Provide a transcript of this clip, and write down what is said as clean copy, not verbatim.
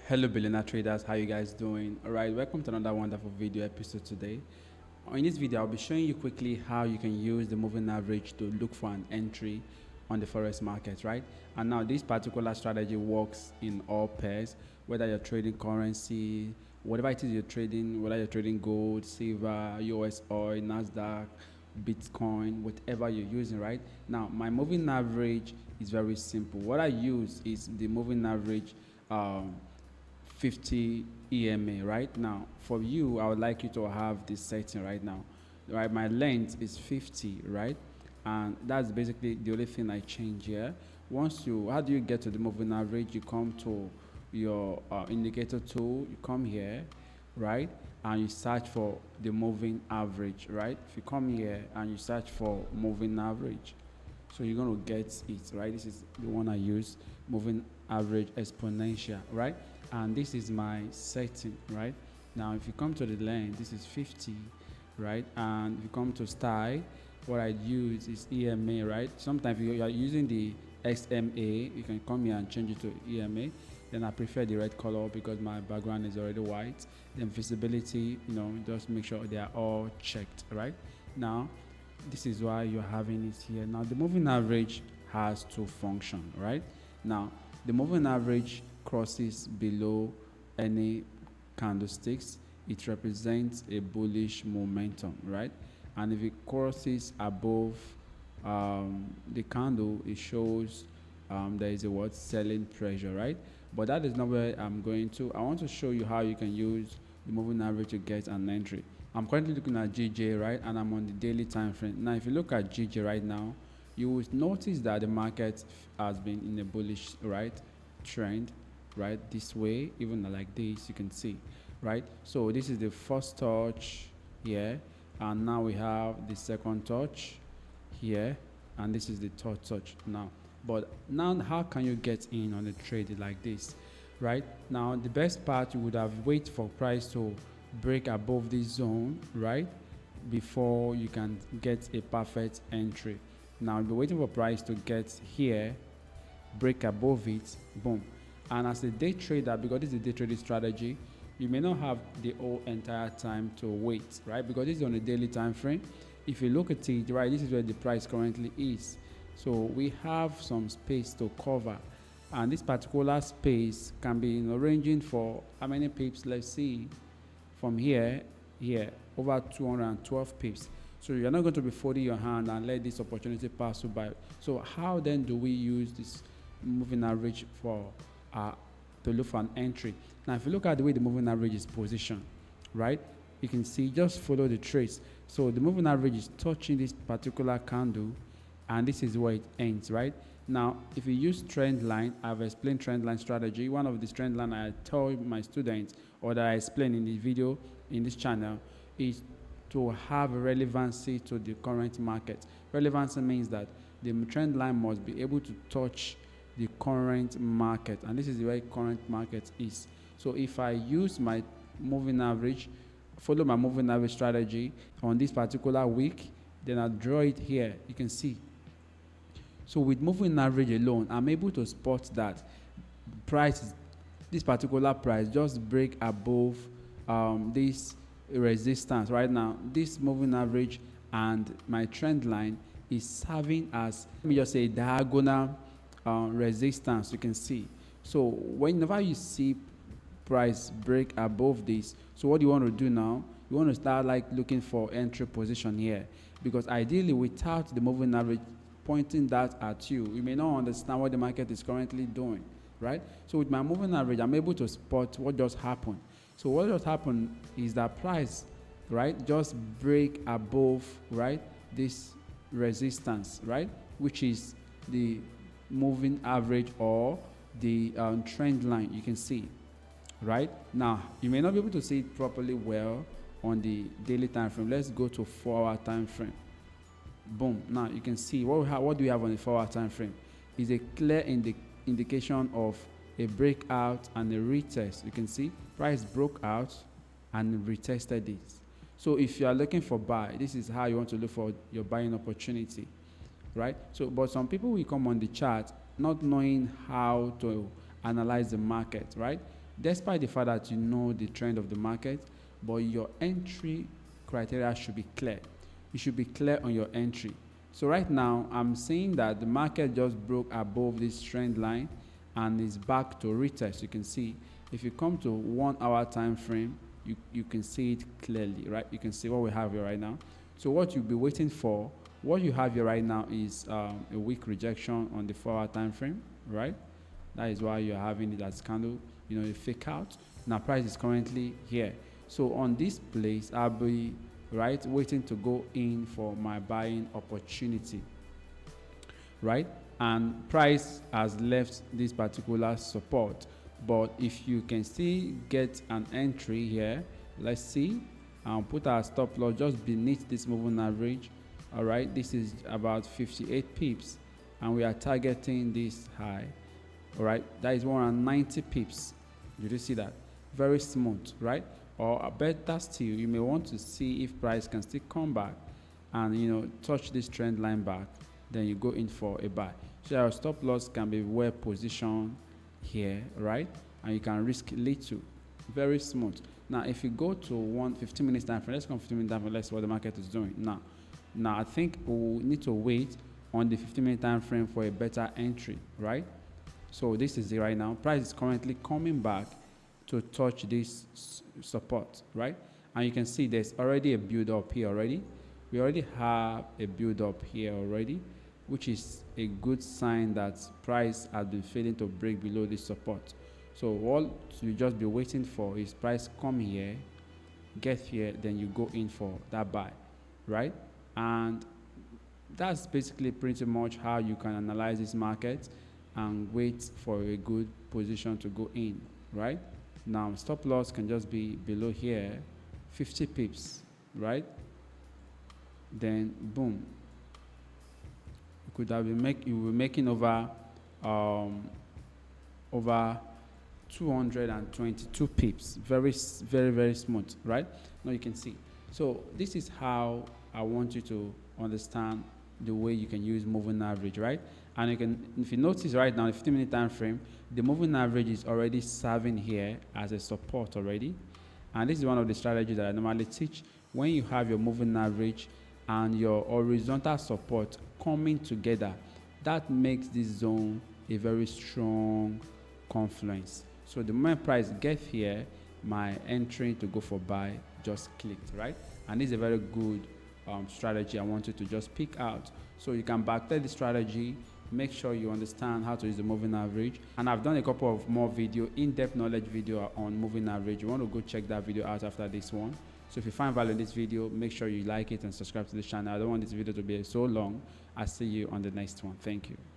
Hello billionaire traders, how you guys doing? All right, welcome to another wonderful video episode today. In this video, I'll be showing you quickly how you can use the moving average to look for an entry on the Forex market, right? And now this particular strategy works in all pairs, whether you're trading currency, whatever it is you're trading, whether you're trading gold, silver, US oil, Nasdaq, Bitcoin, whatever you're using, right? Now, my moving average is very simple. What I use is the moving average 50 EMA right now. For you, I would like you to have this setting right now. Right, my length is 50, right? And that's basically the only thing I change here. How do you get to the moving average? You come to your indicator tool, you come here, right? And you search for the moving average, right? If you come here and you search for moving average, so you're going to get it, right? This is the one I use, moving average exponential, right? And this is my setting, right? Now, if you come to the length, this is 50, right? And if you come to style, what I use is EMA, right? Sometimes if you are using the XMA, you can come here and change it to EMA. Then I prefer the red color because my background is already white. Then visibility, just make sure they are all checked, right? Now, this is why you're having it here. Now, the moving average has two functions, right? Now, the moving average crosses below any candlesticks. It represents a bullish momentum, right? And if it crosses above the candle, it shows there is a selling pressure, right? But that is not where I'm going to. I want to show you how you can use the moving average to get an entry. I'm currently looking at GJ, right? And I'm on the daily time frame. Now, if you look at GJ right now, you will notice that the market has been in a bullish, right, trend, right, this way, even like this, you can see, right? So this is the first touch here, and now we have the second touch here, and this is the third touch now. But now, how can you get in on a trade like this, right? Now, the best part, you would have waited for price to break above this zone, right, before you can get a perfect entry. Now, you'll be waiting for price to get here, break above it, boom. And as a day trader, because this is a day trading strategy, you may not have the whole entire time to wait, right? Because this is on a daily time frame. If you look at it, right, this is where the price currently is. So we have some space to cover, and this particular space can be ranging for how many pips? Let's see, from here over 212 pips. So you're not going to be folding your hand and let this opportunity pass you by. So how then do we use this moving average for to look for an entry? Now, if you look at the way the moving average is positioned, right, you can see, just follow the trace. So the moving average is touching this particular candle, and this is where it ends, right? Now, if you use trend line, I've explained trend line strategy. One of the trend line I tell my students, or that I explain in the video in this channel, is to have relevancy to the current market. Relevancy means that the trend line must be able to touch the current market, and this is the way current market is. So if I use my moving average, follow my moving average strategy on this particular week, then I draw it here, you can see. So with moving average alone, I'm able to spot that this particular price just break above this resistance right now. This moving average and my trend line is serving as, let me just say, diagonal resistance, you can see. So whenever you see price break above this, so what you want to do now, you want to start looking for entry position here, because ideally without the moving average pointing that at you, you may not understand what the market is currently doing, right? So with my moving average, I'm able to spot what just happened. So what just happened is that price, right, just break above, right, this resistance, right, which is the moving average or the trend line, you can see, right? Now, you may not be able to see it properly well on the daily time frame. Let's go to 4-hour time frame. Boom. Now you can see what do we have on the 4-hour time frame is a clear indication of a breakout and a retest. You can see price broke out and retested it. So if you are looking for buy, this is how you want to look for your buying opportunity, right? So, but some people will come on the chart not knowing how to analyze the market, right? despite the fact that you know the trend of the market, but your entry criteria should be clear. You should be clear on your entry. So right now, I'm seeing that the market just broke above this trend line and is back to retest. You can see, if you come to 1 hour time frame, you can see it clearly, right? You can see what we have here right now. So what you'll be waiting for, what you have here right now is a weak rejection on the 4 hour time frame, right? That is why you're having it as candle, a fake out. Now price is currently here. So on this place, I'll be waiting to go in for my buying opportunity, right? And price has left this particular support, but if you can still get an entry here, let's see, I'll put our stop loss just beneath this moving average. All right, this is about 58 pips and we are targeting this high. All right, that is 190 pips. Did you see that? Very smooth, right? Or better still, you may want to see if price can still come back and touch this trend line back, then you go in for a buy. So your stop loss can be well positioned here, right? And you can risk little. Very smooth. Now if you go to 15 minutes time frame, let's come 15 minutes time frame, let's see what the market is doing. Now I think we'll need to wait on the 15-minute time frame for a better entry, right? So this is it right now. Price is currently coming back to touch this support, right? And you can see there's already a build up here already. We already have a build up here already, which is a good sign that price has been failing to break below this support. So all you just be waiting for is price come here, get here, then you go in for that buy, right? And that's basically pretty much how you can analyze this market and wait for a good position to go in, right? Now stop loss can just be below here, 50 pips, right? Then boom, you could have been you were making over 222 pips. Very smooth, right? Now you can see. So this is how I want you to understand the way you can use moving average, right? And you can, if you notice right now, the 15-minute time frame, the moving average is already serving here as a support already. And this is one of the strategies that I normally teach. When you have your moving average and your horizontal support coming together, that makes this zone a very strong confluence. So the moment price gets here, my entry to go for buy just clicked, right? And this is a very good strategy I want you to just pick out. So you can backtest the strategy, make sure you understand how to use the moving average. And I've done a couple of more in-depth knowledge video on moving average. You want to go check that video out after this one. So if you find value in this video, make sure you like it and subscribe to the channel. I don't want this video to be so long. I'll see you on the next one. Thank you.